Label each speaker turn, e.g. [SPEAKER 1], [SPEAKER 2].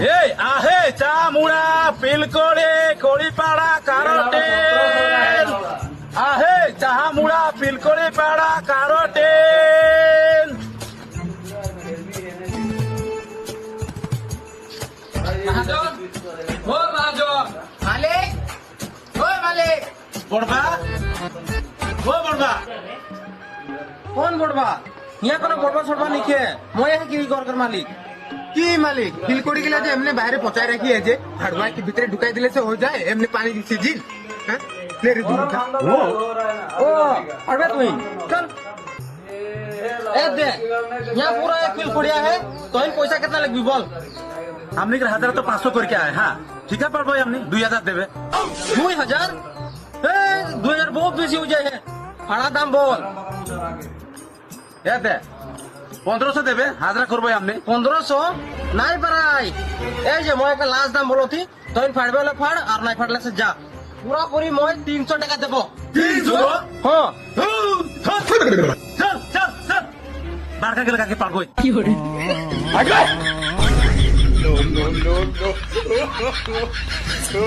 [SPEAKER 1] এই আহে চা মুড়া পিল করে কড়িপাড়া কারোটেন আহে চাহা মুড়া পিল করে পাড়া কারোটেন
[SPEAKER 2] মালিক ও মালিক
[SPEAKER 1] বড়বা ও বড়বা
[SPEAKER 2] কোন বড়বা ইয়া কোনো বড়বা সড়বা নিখে মই এখানে কি করकर মালিক
[SPEAKER 3] কি মালিক ফিল করে গেলে যে এমনি বাইরে পচায় রাখি আছে হাড়ুয়া কি ভিতরে ঢুকাই দিলে সে হয়ে যায় এমনি পানি দিচ্ছে জিল হ্যাঁ লে রে দূর খা
[SPEAKER 2] ओ अरे तुम चल ए दे यहाँ पूरा एक किल पड़िया है तो इन पैसा कितना लगभी बोल
[SPEAKER 1] আপনি কি হাজার তো 500 করে আয় হ্যাঁ ঠিক আছে পারবো আপনি 2000 দেবে
[SPEAKER 2] 2000 ए 2000 बहुत बेसी हो जाए है भाड़ा दाम बोल
[SPEAKER 1] এ দে 1500 দেবে হাজার করবো আপনি
[SPEAKER 2] 1500 নাই পারাই এই যে মই একটা লাস্ট দাম বলতি তো इन फाड़बे वाला फाड़ और নাই फाड़ले से जा पूरा पूरी মই 300 টাকা দেবো
[SPEAKER 1] 300
[SPEAKER 2] हां
[SPEAKER 1] চল চল চল বারকা গেলে কাকে পারবো কি হরে
[SPEAKER 3] no.